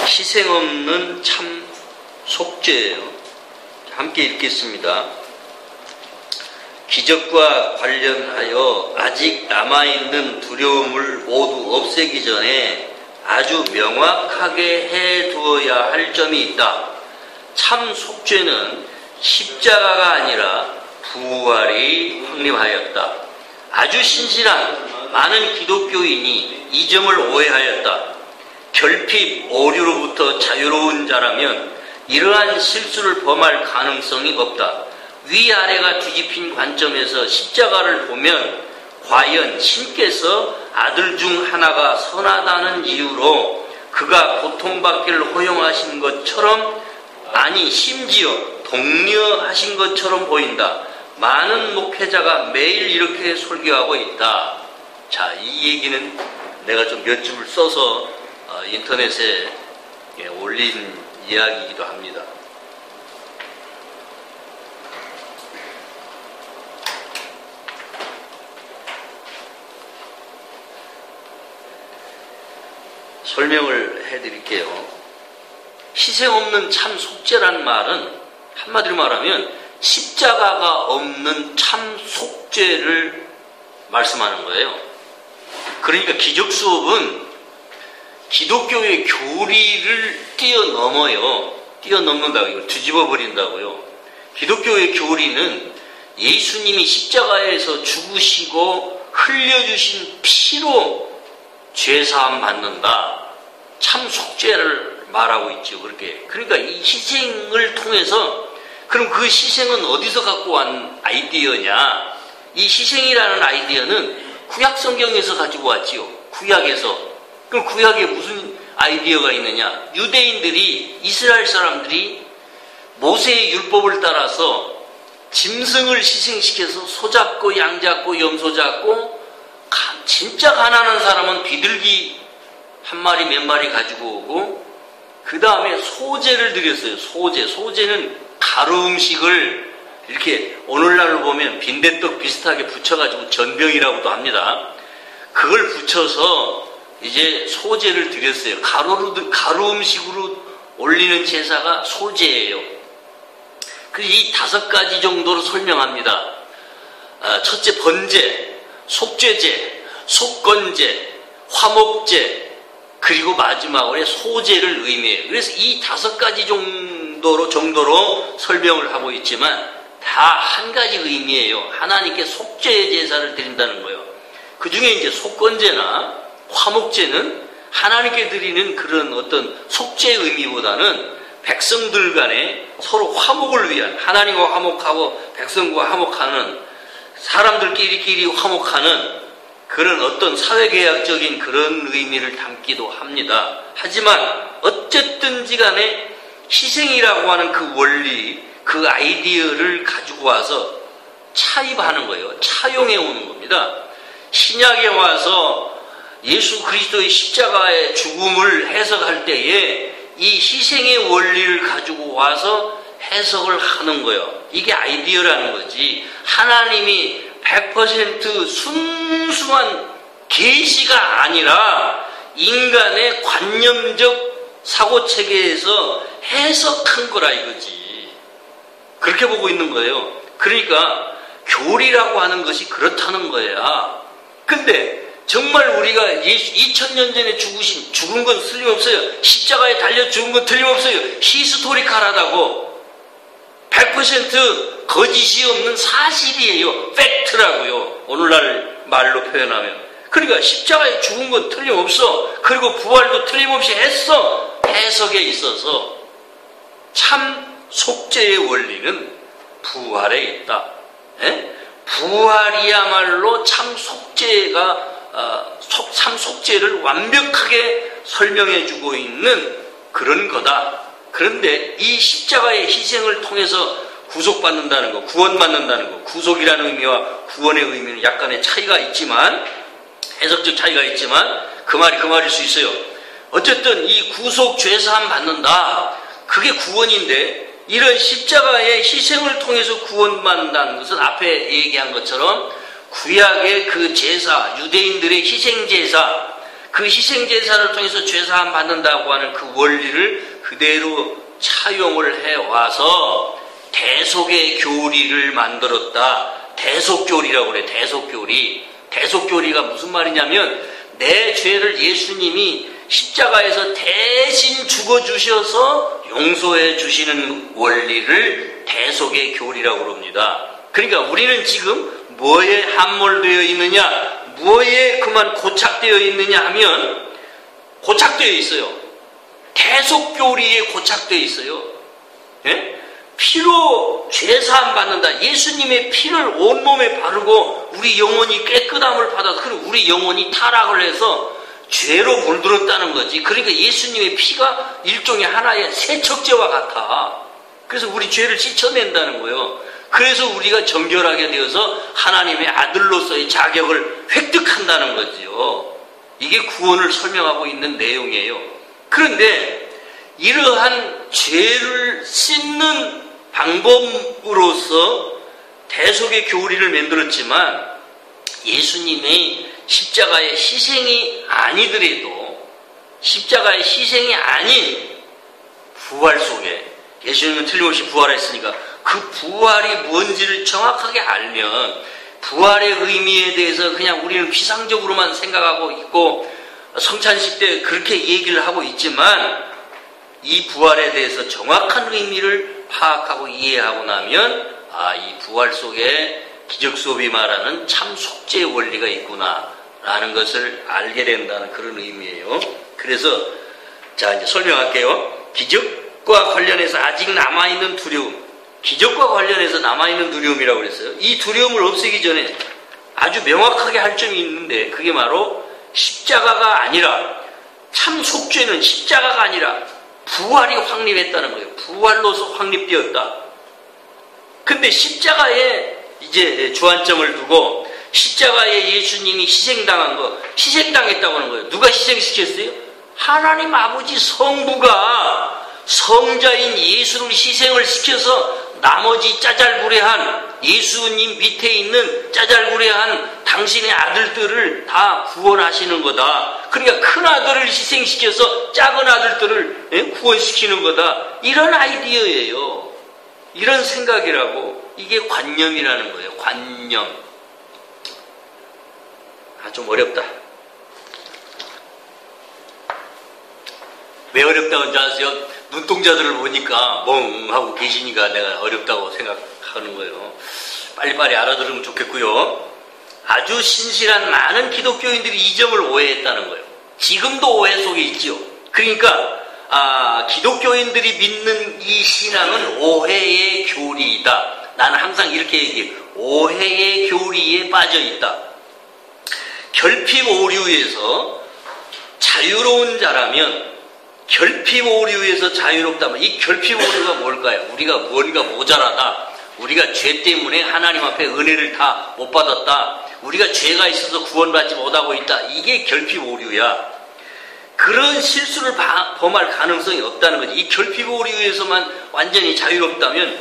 희생 없는 참 속죄예요. 함께 읽겠습니다. 기적과 관련하여 아직 남아있는 두려움을 모두 없애기 전에 아주 명확하게 해두어야 할 점이 있다. 참 속죄는 십자가가 아니라 부활이 확립하였다. 아주 신실한 많은 기독교인이 이 점을 오해하였다. 결핍, 오류로부터 자유로운 자라면 이러한 실수를 범할 가능성이 없다. 위아래가 뒤집힌 관점에서 십자가를 보면 과연 신께서 아들 중 하나가 선하다는 이유로 그가 고통받기를 허용하신 것처럼, 아니 심지어 독려하신 것처럼 보인다. 많은 목회자가 매일 이렇게 설교하고 있다. 자, 이 얘기는 내가 좀 몇 줌을 써서 인터넷에 올린 이야기이기도 합니다. 설명을 해드릴게요. 희생 없는 참 속죄라는 말은 한마디로 말하면 십자가가 없는 참 속죄를 말씀하는 거예요. 그러니까 기적 수업은 기독교의 교리를 뛰어넘는다고, 이걸 뒤집어 버린다고요. 기독교의 교리는 예수님이 십자가에서 죽으시고 흘려주신 피로 죄사함 받는다. 참 속죄를 말하고 있죠. 그러니까 이 희생을 통해서, 그럼 그 희생은 어디서 갖고 온 아이디어냐? 이 희생이라는 아이디어는 구약 성경에서 가지고 왔지요. 구약에서. 그럼 구약에 무슨 아이디어가 있느냐? 유대인들이, 이스라엘 사람들이 모세의 율법을 따라서 짐승을 희생시켜서 소 잡고 양 잡고 염소 잡고, 진짜 가난한 사람은 비둘기 한 마리 몇 마리 가지고 오고, 그 다음에 소제를 드렸어요. 소제는 가루 음식을 이렇게 오늘날로 보면 빈대떡 비슷하게 붙여가지고 전병이라고도 합니다. 그걸 붙여서 이제 소제를 드렸어요. 가루 음식으로 올리는 제사가 소제예요. 그래서 이 5가지 정도로 설명합니다. 첫째, 번제, 속죄제, 속건제, 화목제, 그리고 마지막으로 소제를 의미해요. 그래서 이 5가지 정도로 설명을 하고 있지만 다 한 가지 의미예요. 하나님께 속죄의 제사를 드린다는 거예요. 그 중에 이제 속건제나 화목제는 하나님께 드리는 그런 어떤 속죄의 의미보다는 백성들 간에 서로 화목을 위한, 하나님과 화목하고 백성과 화목하는, 사람들끼리 화목하는 그런 어떤 사회계약적인 그런 의미를 담기도 합니다. 하지만 어쨌든지 간에 희생이라고 하는 그 원리, 그 아이디어를 가지고 와서 차입하는 거예요. 차용해 오는 겁니다. 신약에 와서 예수 그리스도의 십자가의 죽음을 해석할 때에 이 희생의 원리를 가지고 와서 해석을 하는 거예요. 이게 아이디어라는 거지. 하나님이 100% 순수한 계시가 아니라 인간의 관념적 사고체계에서 해석한 거라 이거지. 그렇게 보고 있는 거예요. 그러니까 교리라고 하는 것이 그렇다는 거야. 근데 정말 우리가 예수 2000년 전에 죽은 건 틀림없어요. 십자가에 달려 죽은 건 틀림없어요. 히스토리컬하다고. 100% 거짓이 없는 사실이에요. 팩트라고요. 오늘날 말로 표현하면. 그러니까 십자가에 죽은 건 틀림없어. 그리고 부활도 틀림없이 했어. 해석에 있어서 참 속죄의 원리는 부활에 있다. 부활이야말로 참 속죄를 완벽하게 설명해주고 있는 그런 거다. 그런데 이 십자가의 희생을 통해서 구속받는다는 거, 구원받는다는 거, 구속이라는 의미와 구원의 의미는 약간의 차이가 있지만, 해석적 차이가 있지만 그 말일 수 있어요. 어쨌든 이 구속 죄사함 받는다, 그게 구원인데, 이런 십자가의 희생을 통해서 구원받는다는 것은 앞에 얘기한 것처럼 구약의 그 제사, 유대인들의 희생 제사, 그 희생제사를 통해서 죄사함 받는다고 하는 그 원리를 그대로 차용을 해와서 대속의 교리를 만들었다. 대속교리라고 그래. 대속교리. 대속교리가 무슨 말이냐면 내 죄를 예수님이 십자가에서 대신 죽어주셔서 용서해 주시는 원리를 대속의 교리라고 그럽니다. 그러니까 우리는 지금 뭐에 함몰되어 있느냐, 뭐에 그만 고착되어 있느냐 하면 고착되어 있어요. 대속교리에 고착되어 있어요. 예? 피로 죄사함 받는다. 예수님의 피를 온몸에 바르고 우리 영혼이 깨끗함을 받아서, 그리고 우리 영혼이 타락을 해서 죄로 물들었다는 거지. 그러니까 예수님의 피가 일종의 하나의 세척제와 같아. 그래서 우리 죄를 씻어낸다는 거예요. 그래서 우리가 정결하게 되어서 하나님의 아들로서의 자격을 획득한다는 거지요. 이게 구원을 설명하고 있는 내용이에요. 그런데 이러한 죄를 씻는 방법으로서 대속의 교리를 만들었지만 예수님의 십자가의 희생이 아니더라도, 십자가의 희생이 아닌 부활 속에, 예수님은 틀림없이 부활했으니까 그 부활이 뭔지를 정확하게 알면 부활의 의미에 대해서 그냥 우리는 피상적으로만 생각하고 있고 성찬식 때 그렇게 얘기를 하고 있지만, 이 부활에 대해서 정확한 의미를 파악하고 이해하고 나면 이 부활 속에 기적수업이 말하는 참 속죄의 원리가 있구나 라는 것을 알게 된다는 그런 의미예요. 그래서 자, 이제 설명할게요. 기적과 관련해서 아직 남아있는 두려움, 기적과 관련해서 남아있는 두려움이라고 그랬어요. 이 두려움을 없애기 전에 아주 명확하게 할 점이 있는데, 그게 바로 십자가가 아니라, 참 속죄는 십자가가 아니라 부활이 확립했다는 거예요. 부활로서 확립되었다. 근데 십자가에 이제 주안점을 두고 십자가에 예수님이 희생당한 거, 희생당했다고 하는 거예요. 누가 희생시켰어요? 하나님 아버지 성부가 성자인 예수를 희생을 시켜서 나머지 짜잘구레한 예수님 밑에 있는 짜잘구레한 당신의 아들들을 다 구원하시는 거다. 그러니까 큰 아들을 희생시켜서 작은 아들들을 구원시키는 거다. 이런 아이디어예요. 이런 생각이라고. 이게 관념이라는 거예요. 관념. 좀 어렵다. 왜 어렵다고 하는지 아세요? 눈동자들을 보니까 멍하고 계시니까 내가 어렵다고 생각하는 거예요. 빨리빨리 알아들으면 좋겠고요. 아주 신실한 많은 기독교인들이 이 점을 오해했다는 거예요. 지금도 오해 속에 있지요. 그러니까 기독교인들이 믿는 이 신앙은 오해의 교리이다. 나는 항상 이렇게 얘기해요. 오해의 교리에 빠져 있다. 결핍 오류에서 자유로운 자라면, 결핍 오류에서 자유롭다면, 이 결핍 오류가 뭘까요? 우리가 뭔가 모자라다. 우리가 죄 때문에 하나님 앞에 은혜를 다 못 받았다. 우리가 죄가 있어서 구원받지 못하고 있다. 이게 결핍 오류야. 그런 실수를 범할 가능성이 없다는 거지. 이 결핍 오류에서만 완전히 자유롭다면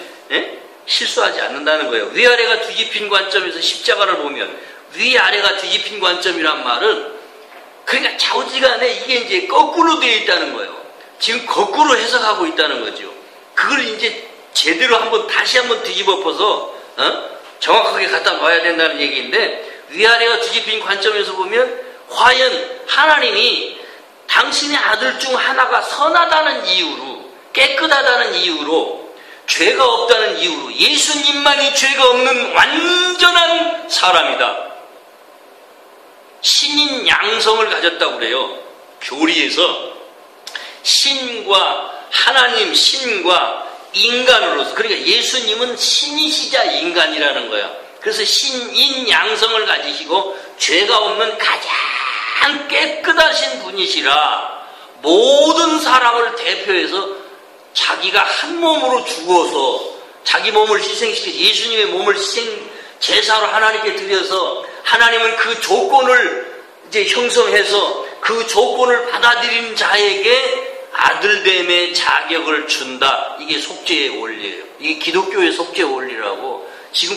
실수하지 않는다는 거예요. 위아래가 뒤집힌 관점에서 십자가를 보면, 위아래가 뒤집힌 관점이란 말은 그러니까 좌우지간에 이게 이제 거꾸로 되어 있다는 거예요. 지금 거꾸로 해석하고 있다는 거죠. 그걸 이제 제대로 다시 한번 뒤집어서 정확하게 갖다 놔야 된다는 얘기인데, 위아래가 뒤집힌 관점에서 보면 과연 하나님이 당신의 아들 중 하나가 선하다는 이유로, 깨끗하다는 이유로, 죄가 없다는 이유로, 예수님만이 죄가 없는 완전한 사람이다. 신인 양성을 가졌다고 그래요. 교리에서 신과 하나님, 신과 인간으로서, 그러니까 예수님은 신이시자 인간이라는 거야. 그래서 신인 양성을 가지시고 죄가 없는 가장 깨끗하신 분이시라 모든 사람을 대표해서 자기가 한 몸으로 죽어서 자기 몸을 희생시켜서 예수님의 몸을 제사로 하나님께 드려서 하나님은 그 조건을 이제 형성해서 그 조건을 받아들이는 자에게 아들됨의 자격을 준다. 이게 속죄의 원리예요. 이게 기독교의 속죄 원리라고. 지금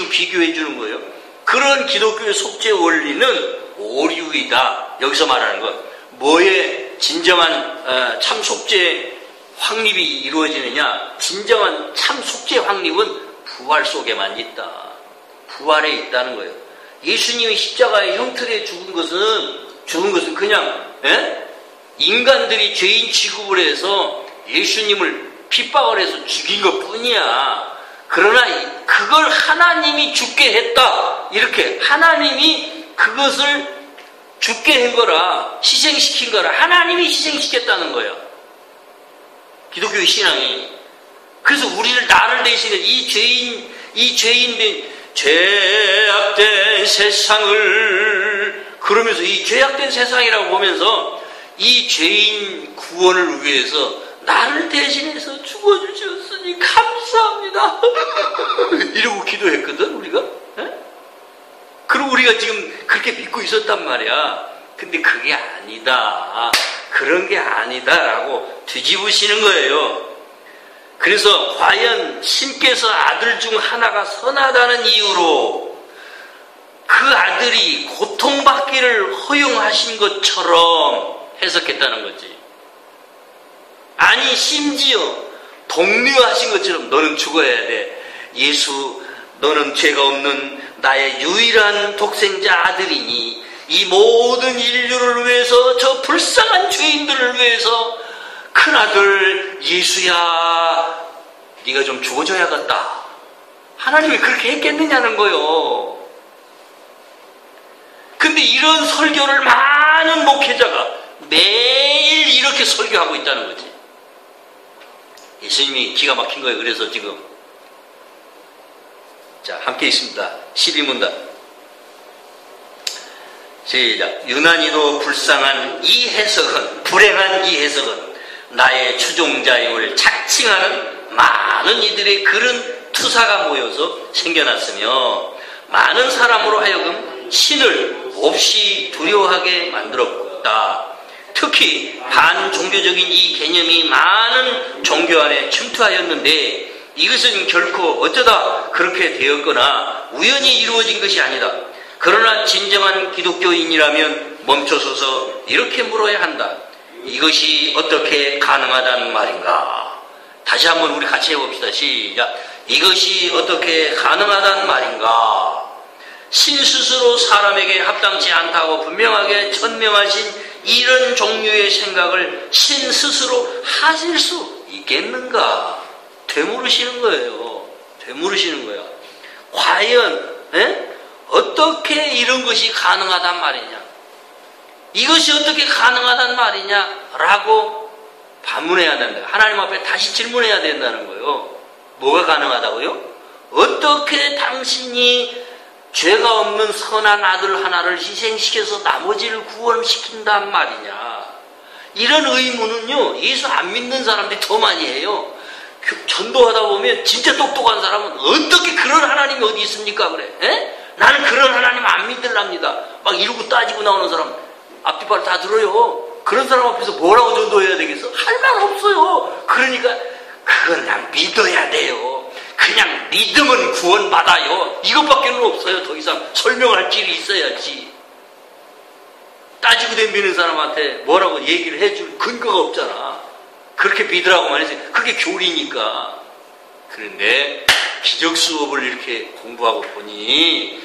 비교해 주는 거예요. 그런 기독교의 속죄 원리는 오류이다. 자, 여기서 말하는 것, 뭐에 진정한 참 속죄 확립이 이루어지느냐? 진정한 참 속죄 확립은 부활 속에만 있다. 부활에 있다는 거예요. 예수님이 십자가의 형틀에 죽은 것은 그냥 인간들이 죄인 취급을 해서 예수님을 핍박을 해서 죽인 것 뿐이야. 그러나 그걸 하나님이 죽게 했다. 이렇게 하나님이 그것을 죽게 한 거라, 희생시킨 거라, 하나님이 희생시켰다는 거예요. 기독교의 신앙이. 그래서 나를 대신해 이 죄인된 죄악된 세상을, 그러면서 이 죄악된 세상이라고 보면서 이 죄인 구원을 위해서 나를 대신해서 죽어주셨으니 감사합니다. 이러고 기도했거든, 우리가. 그리고 우리가 지금 그렇게 믿고 있었단 말이야. 근데 그게 아니다. 그런 게 아니다라고 뒤집으시는 거예요. 그래서 과연 신께서 아들 중 하나가 선하다는 이유로 그 아들이 고통받기를 허용하신 것처럼 해석했다는 거지. 아니, 심지어 독려하신 것처럼 너는 죽어야 돼. 예수, 너는 죄가 없는 나의 유일한 독생자 아들이니 이 모든 인류를 위해서, 저 불쌍한 죄인들을 위해서 큰아들 예수야, 네가 좀 죽어줘야겠다. 하나님이 그렇게 했겠느냐는 거요. 근데 이런 설교를 많은 목회자가 매일 이렇게 설교하고 있다는 거지. 예수님이 기가 막힌 거예요. 그래서 지금 자, 함께 있습니다. 12문답 시작. 유난히도 불쌍한 이 해석은, 불행한 이 해석은 나의 추종자임을 자칭하는 많은 이들의 그런 투사가 모여서 생겨났으며 많은 사람으로 하여금 신을 몹시 두려워하게 만들었다. 특히 반종교적인 이 개념이 많은 종교 안에 침투하였는데 이것은 결코 어쩌다 그렇게 되었거나 우연히 이루어진 것이 아니다. 그러나 진정한 기독교인이라면 멈춰서서 이렇게 물어야 한다. 이것이 어떻게 가능하다는 말인가? 다시 한번 우리 같이 해봅시다. 시작. 이것이 어떻게 가능하다는 말인가? 신 스스로 사람에게 합당치 않다고 분명하게 천명하신 이런 종류의 생각을 신 스스로 하실 수 있겠는가? 되물으시는 거예요. 되물으시는 거야. 과연 어떻게 이런 것이 가능하단 말이냐? 이것이 어떻게 가능하단 말이냐라고 반문해야 된다. 하나님 앞에 다시 질문해야 된다는 거예요. 뭐가 가능하다고요? 어떻게 당신이 죄가 없는 선한 아들 하나를 희생시켜서 나머지를 구원시킨단 말이냐? 이런 의문은요, 예수 안 믿는 사람들이 더 많이 해요. 전도하다 보면 진짜 똑똑한 사람은 어떻게 그런 하나님이 어디 있습니까? 그래. 나는 그런 하나님 안 믿으랍니다. 막 이러고 따지고 나오는 사람 앞뒤발 다 들어요. 그런 사람 앞에서 뭐라고 전도해야 되겠어? 할 말 없어요. 그러니까 그건 그냥 믿어야 돼요. 그냥 믿으면 구원받아요. 이것밖에는 없어요. 더 이상 설명할 길이 있어야지. 따지고 덤비는 사람한테 뭐라고 얘기를 해줄 근거가 없잖아. 그렇게 믿으라고만 해서 그게 교리니까. 그런데 기적 수업을 이렇게 공부하고 보니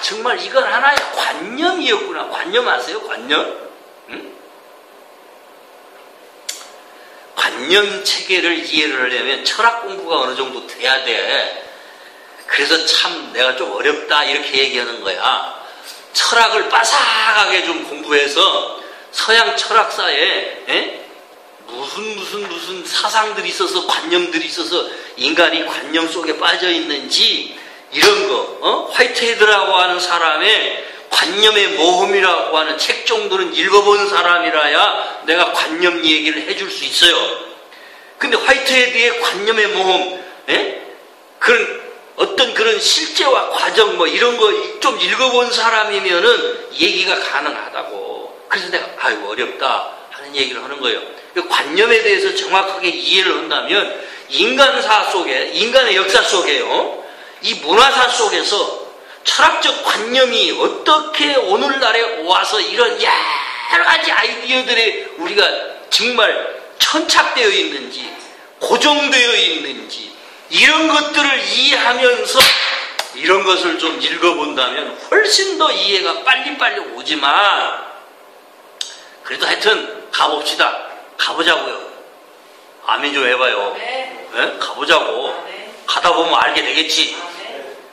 정말 이건 하나의 관념이었구나. 관념 아세요? 관념? 응? 관념 체계를 이해를 하려면 철학 공부가 어느 정도 돼야 돼. 그래서 참 내가 좀 어렵다 이렇게 얘기하는 거야. 철학을 빠삭하게 좀 공부해서 서양 철학사에 무슨 사상들이 있어서 관념들이 있어서 인간이 관념 속에 빠져 있는지 이런 거 화이트헤드라고 하는 사람의 관념의 모험이라고 하는 책 정도는 읽어본 사람이라야 내가 관념 얘기를 해줄 수 있어요. 근데 화이트헤드의 관념의 모험, 어떤 그런 실제와 과정 뭐 이런 거 좀 읽어본 사람이면은 얘기가 가능하다고. 그래서 내가 아이고 어렵다 하는 얘기를 하는 거예요. 그 관념에 대해서 정확하게 이해를 한다면 인간사 속에, 인간의 역사 속에요, 이 문화사 속에서 철학적 관념이 어떻게 오늘날에 와서 이런 여러 가지 아이디어들에 우리가 정말 천착되어 있는지, 고정되어 있는지, 이런 것들을 이해하면서 이런 것을 좀 읽어본다면 훨씬 더 이해가 빨리빨리 오지만, 그래도 하여튼 가봅시다. 가보자고요. 아멘 좀 해봐요. 네? 가보자고. 가다 보면 알게 되겠지.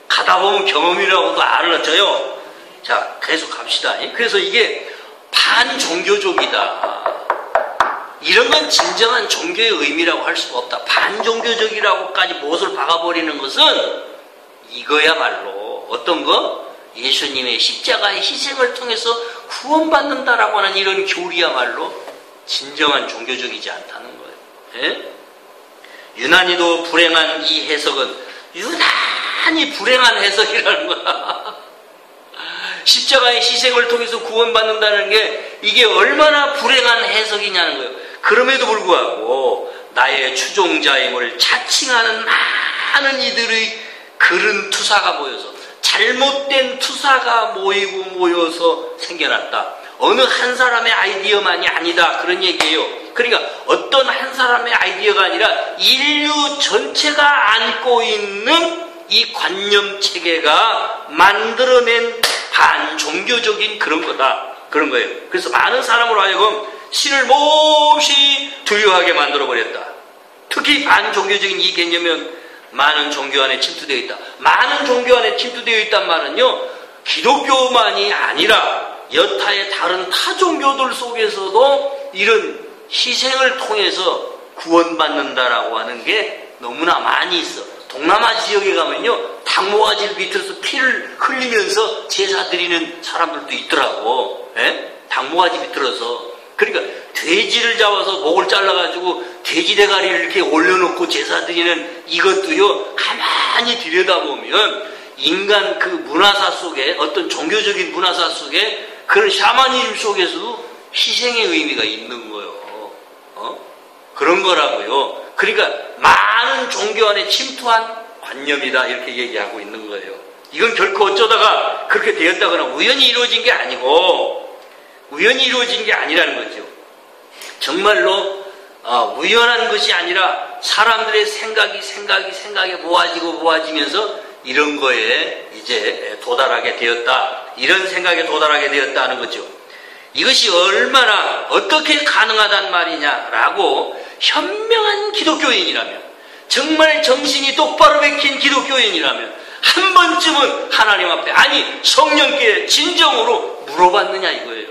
가다 보면 경험이라고도 알아져요. 자, 계속 갑시다. 그래서 이게 반종교적이다. 이런 건 진정한 종교의 의미라고 할 수가 없다. 반종교적이라고까지 못을 박아버리는 것은 이거야말로 어떤 거? 예수님의 십자가의 희생을 통해서 구원받는다라고 하는 이런 교리야말로 진정한 종교적이지 않다는 거예요. 예? 유난히도 불행한 이 해석은 유난히 불행한 해석이라는 거야. 십자가의 희생을 통해서 구원받는다는 게 이게 얼마나 불행한 해석이냐는 거예요. 그럼에도 불구하고 나의 추종자임을 자칭하는 많은 이들의 그런 투사가 모여서, 잘못된 투사가 모여서 생겨났다. 어느 한 사람의 아이디어만이 아니다, 그런 얘기예요. 그러니까 어떤 한 사람의 아이디어가 아니라 인류 전체가 안고 있는 이 관념 체계가 만들어낸 반종교적인 그런 거다, 그런 거예요. 그래서 많은 사람으로 하여금 신을 몹시 두려워하게 만들어버렸다. 특히 반종교적인 이 개념은 많은 종교 안에 침투되어 있다. 많은 종교 안에 침투되어 있단 말은요, 기독교만이 아니라 여타의 다른 타 종교들 속에서도 이런 희생을 통해서 구원받는다라고 하는 게 너무나 많이 있어. 동남아 지역에 가면요, 닭모가지를 비틀어서 피를 흘리면서 제사 드리는 사람들도 있더라고. 예? 닭모가지 비틀어서. 그러니까 돼지를 잡아서 목을 잘라가지고 돼지 대가리를 이렇게 올려놓고 제사 드리는 이것도요, 가만히 들여다보면 인간 그 문화사 속에, 어떤 종교적인 문화사 속에 그런 샤머니즘 속에서도 희생의 의미가 있는 거예요. 그런 거라고요. 그러니까 많은 종교 안에 침투한 관념이다, 이렇게 얘기하고 있는 거예요. 이건 결코 어쩌다가 그렇게 되었다거나 우연히 이루어진 게 아니고, 우연히 이루어진 게 아니라는 거죠. 정말로 우연한 것이 아니라 사람들의 생각이 모아지면서 이런 거에 이제 도달하게 되었다, 이런 생각에 도달하게 되었다는 거죠. 이것이 얼마나 어떻게 가능하단 말이냐라고 현명한 기독교인이라면, 정말 정신이 똑바로 박힌 기독교인이라면 한 번쯤은 하나님 앞에, 아니 성령께 진정으로 물어봤느냐 이거예요.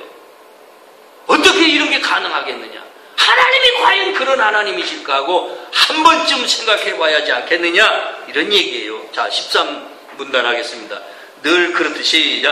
어떻게 이런 게 가능하겠느냐? 하나님이 과연 그런 하나님이실까 하고 한 번쯤 생각해 봐야지 않겠느냐, 이런 얘기예요. 자, 13문단 하겠습니다. 늘 그렇듯이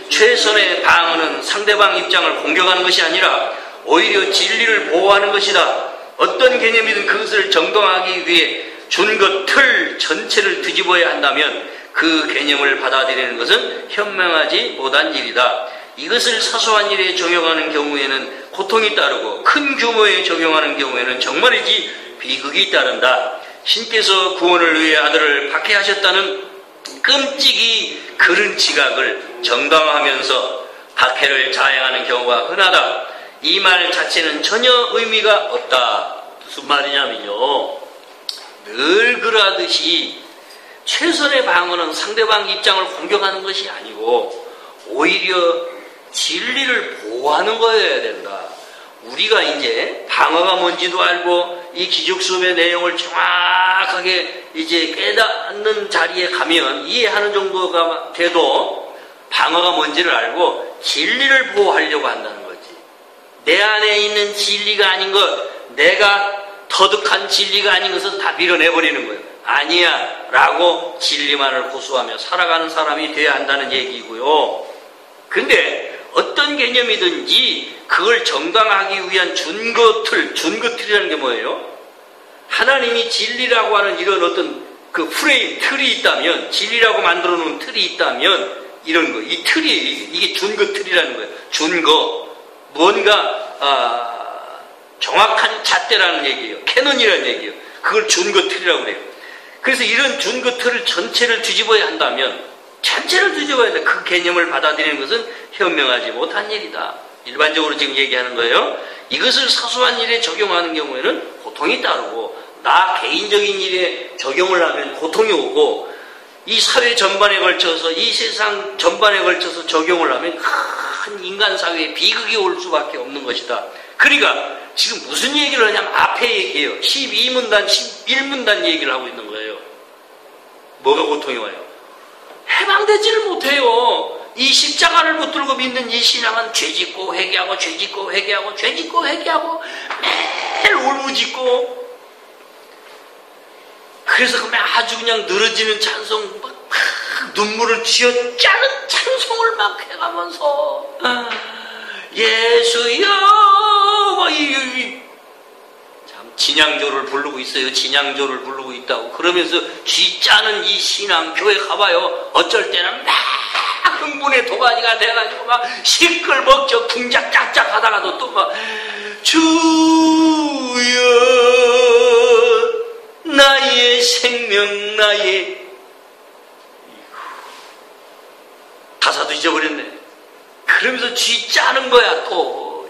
최선의 방어는 상대방 입장을 공격하는 것이 아니라 오히려 진리를 보호하는 것이다. 어떤 개념이든 그것을 정당하기 위해 준 것 틀 전체를 뒤집어야 한다면 그 개념을 받아들이는 것은 현명하지 못한 일이다. 이것을 사소한 일에 적용하는 경우에는 고통이 따르고 큰 규모에 적용하는 경우에는 정말이지 비극이 따른다. 신께서 구원을 위해 아들을 박해하셨다는 끔찍이 그른 지각을 정당화하면서 박해를 자행하는 경우가 흔하다. 이 말 자체는 전혀 의미가 없다. 무슨 말이냐면요, 늘 그러하듯이 최선의 방어는 상대방 입장을 공격하는 것이 아니고 오히려 진리를 보호하는 거여야 된다. 우리가 이제 방어가 뭔지도 알고 이 기죽수업의 내용을 정확하게 이제 깨닫는 자리에 가면 이해하는 정도가 돼도 방어가 뭔지를 알고 진리를 보호하려고 한다는 거지. 내 안에 있는 진리가 아닌 것, 내가 터득한 진리가 아닌 것은 다 밀어내버리는 거예요. 아니야 라고 진리만을 고수하며 살아가는 사람이 돼야 한다는 얘기고요. 근데 어떤 개념이든지 그걸 정당화하기 위한 준거틀이라는 게 뭐예요? 하나님이 진리라고 하는 이런 어떤 그 프레임, 틀이 있다면, 진리라고 만들어 놓은 틀이 있다면, 이런 거, 이 틀이, 이게 준거틀이라는 거예요. 준거. 뭔가, 정확한 잣대라는 얘기예요. 캐논이라는 얘기예요. 그걸 준거틀이라고 그래요. 그래서 이런 준 그 틀을 전체를 뒤집어야 한다면, 전체를 뒤집어야 돼. 그 개념을 받아들이는 것은 현명하지 못한 일이다. 일반적으로 지금 얘기하는 거예요. 이것을 사소한 일에 적용하는 경우에는 고통이 따르고, 나 개인적인 일에 적용을 하면 고통이 오고, 이 사회 전반에 걸쳐서, 이 세상 전반에 걸쳐서 적용을 하면 큰 인간 사회에 비극이 올 수밖에 없는 것이다. 그러니까 지금 무슨 얘기를 하냐면 앞에 얘기해요. 12문단, 11문단 얘기를 하고 있는 거예요. 뭐가 고통이 와요? 해방되지를 못해요. 이 십자가를 붙들고 믿는 이 신앙은 죄짓고 회개하고 죄짓고 회개하고 죄짓고 회개하고 매일 울부짖고, 그래서 그러면 아주 그냥 늘어지는 찬송, 막 눈물을 쥐어짜는 찬송을 막 해가면서 예수여, 참 진양조를 부르고 있어요. 진양조를 부르고 있다고. 그러면서 쥐짜는 이 신앙, 교회 가봐요. 어쩔 때는 막 흥분의 도가니가 돼가지고 막 시끌벅적 궁작짝짝 하다가도 또 막 주여 나의 생명 나의, 가사도 잊어버렸네. 그러면서 쥐 짜는 거야. 또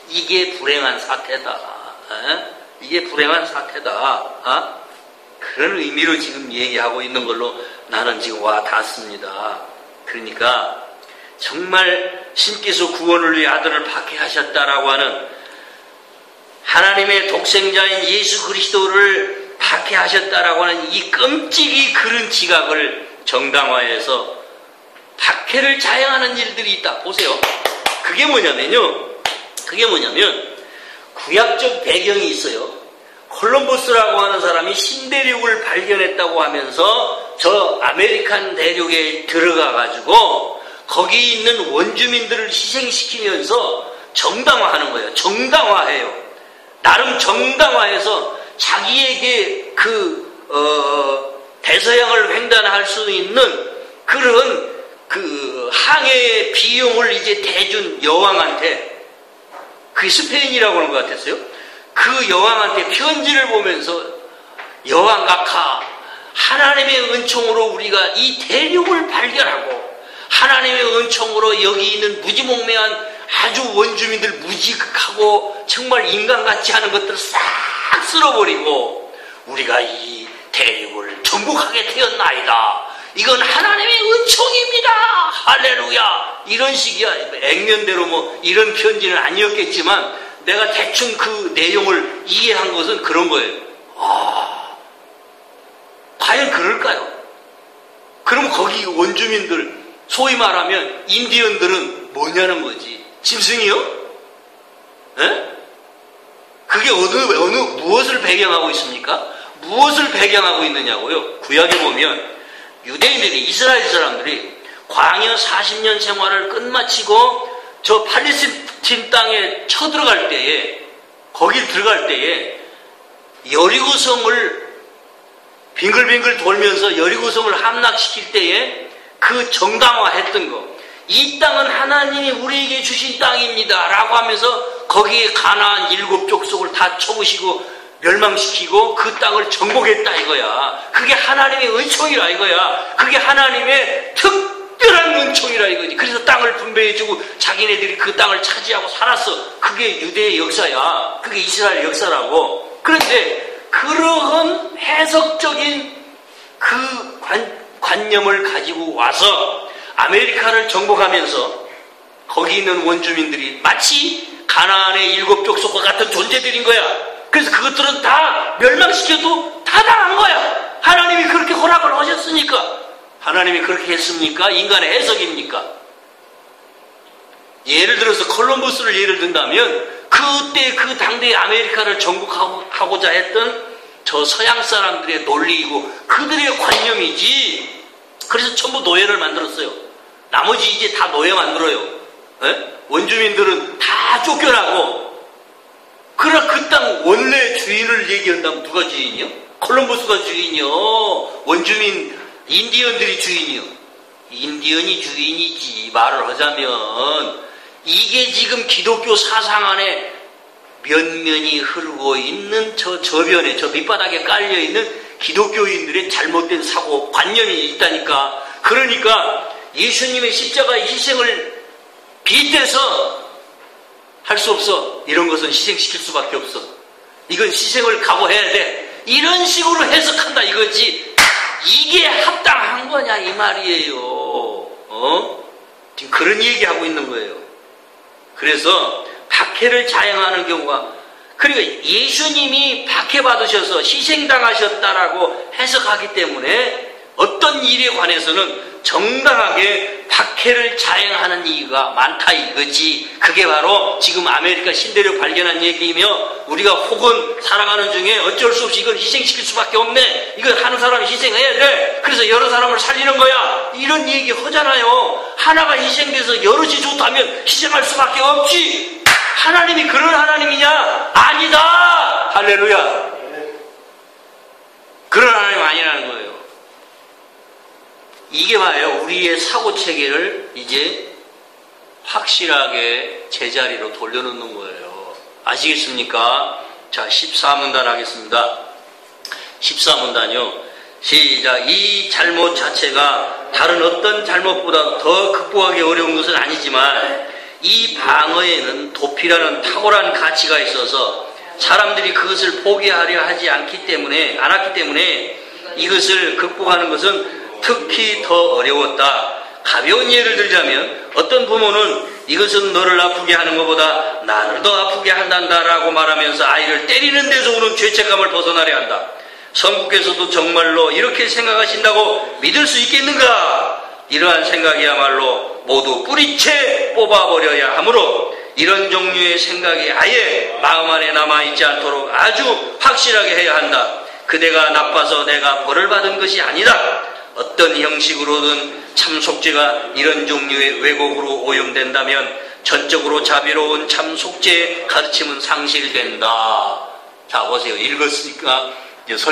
이게 불행한 사태다. 어? 이게 불행한 사태다. 어? 그런 의미로 지금 얘기하고 있는 걸로 나는 지금 와 닿습니다. 그러니까 정말 신께서 구원을 위해 아들을 박해하셨다라고 하는, 하나님의 독생자인 예수 그리스도를 박해하셨다라고 하는 이 끔찍이 그런 지각을 정당화해서 박해를 자행하는 일들이 있다. 보세요. 그게 뭐냐면 구약적 배경이 있어요. 콜럼버스라고 하는 사람이 신대륙을 발견했다고 하면서 저 아메리칸 대륙에 들어가가지고 거기 있는 원주민들을 희생시키면서 정당화하는 거예요. 정당화해요. 나름 정당화해서 자기에게 대서양을 횡단할 수 있는 그런 항해의 비용을 이제 대준 여왕한테, 그게 스페인이라고 하는 것 같았어요. 그 여왕한테 편지를 보면서, 여왕 각하, 하나님의 은총으로 우리가 이 대륙을 발견하고, 하나님의 은총으로 여기 있는 무지몽매한 아주 원주민들 무지하고 정말 인간 같지 않은 것들을 싹 쓸어버리고 우리가 이 대륙을 정복하게 되었나이다. 이건 하나님의 은총입니다. 할렐루야. 이런 식이야. 액면대로 뭐 이런 편지는 아니었겠지만 내가 대충 그 내용을 이해한 것은 그런 거예요. 과연 그럴까요? 그럼 거기 원주민들, 소위 말하면 인디언들은 뭐냐는 거지. 짐승이요? 에? 그게 무엇을 배경하고 있습니까? 무엇을 배경하고 있느냐고요? 구약에 보면 유대인들이, 이스라엘 사람들이 광야 40년 생활을 끝마치고 저 팔레스틴 땅에 쳐들어갈 때에, 거길 들어갈 때에 여리고성을 빙글빙글 돌면서 여리고성을 함락시킬 때에 그 정당화했던 거, 이 땅은 하나님이 우리에게 주신 땅입니다 라고 하면서 거기에 가나안 7족속을 다 쳐부시고 멸망시키고 그 땅을 정복했다 이거야. 그게 하나님의 은총이라 이거야. 그게 하나님의 특별한 은총이라 이거지. 그래서 땅을 분배해주고 자기네들이 그 땅을 차지하고 살았어. 그게 유대의 역사야. 그게 이스라엘 역사라고. 그런데 그러한 해석적인 그 관념을 가지고 와서 아메리카를 정복하면서 거기 있는 원주민들이 마치 가나안의 7족속과 같은 존재들인 거야. 그래서 그것들은 다 멸망시켜도 다 당한 거야. 하나님이 그렇게 허락을 하셨으니까. 하나님이 그렇게 했습니까? 인간의 해석입니까? 예를 들어서 콜럼버스를 예를 든다면 그때 그 당대의 아메리카를 정복하고자 했던 저 서양 사람들의 논리이고 그들의 관념이지. 그래서 전부 노예를 만들었어요. 나머지 이제 다 노예 만들어요. 에? 원주민들은 다 쫓겨나고. 그러나 그 땅 원래 주인을 얘기한다면 누가 주인이요? 콜럼버스가 주인이요? 원주민 인디언들이 주인이요? 인디언이 주인이지. 말을 하자면 이게 지금 기독교 사상 안에 면면이 흐르고 있는 저 저변에, 저 밑바닥에 깔려있는 기독교인들의 잘못된 사고, 관념이 있다니까. 그러니까 예수님의 십자가의 희생을 빗대서 할 수 없어. 이런 것은 희생시킬 수밖에 없어. 이건 희생을 각오해야 돼. 이런 식으로 해석한다 이거지. 이게 합당한 거냐 이 말이에요. 지금 그런 얘기하고 있는 거예요. 그래서 박해를 자행하는 경우가, 그러니까 예수님이 박해받으셔서 희생당하셨다라고 해석하기 때문에 어떤 일에 관해서는 정당하게 박해를 자행하는 이유가 많다 이거지. 그게 바로 지금 아메리카 신대륙 발견한 얘기이며, 우리가 혹은 살아가는 중에 어쩔 수 없이 이걸 희생시킬 수밖에 없네, 이걸 하는 사람이 희생해야 돼, 그래서 여러 사람을 살리는 거야, 이런 얘기 하잖아요. 하나가 희생돼서 여럿이 좋다면 희생할 수밖에 없지. 하나님이 그런 하나님이냐? 아니다. 할렐루야. 그런 하나님 아니라는 거예요. 이게 봐요. 우리의 사고체계를 이제 확실하게 제자리로 돌려놓는 거예요. 아시겠습니까? 자, 14문단 하겠습니다. 14문단요. 시작. 이 잘못 자체가 다른 어떤 잘못보다 더 극복하기 어려운 것은 아니지만, 이 방어에는 도피라는 탁월한 가치가 있어서 사람들이 그것을 포기하려 하지 않았기 때문에 이것을 극복하는 것은 특히 더 어려웠다. 가벼운 예를 들자면, 어떤 부모는 이것은 너를 아프게 하는 것보다 나를 더 아프게 한단다라고 말하면서 아이를 때리는 데서 오는 죄책감을 벗어나려 한다. 성부께서도 정말로 이렇게 생각하신다고 믿을 수 있겠는가? 이러한 생각이야말로 모두 뿌리채 뽑아버려야 하므로, 이런 종류의 생각이 아예 마음 안에 남아있지 않도록 아주 확실하게 해야 한다. 그대가 나빠서 내가 벌을 받은 것이 아니다. 어떤 형식으로든 참속죄가 이런 종류의 왜곡으로 오용된다면 전적으로 자비로운 참속죄의 가르침은 상실된다. 자, 보세요. 읽었으니까 이제 설명.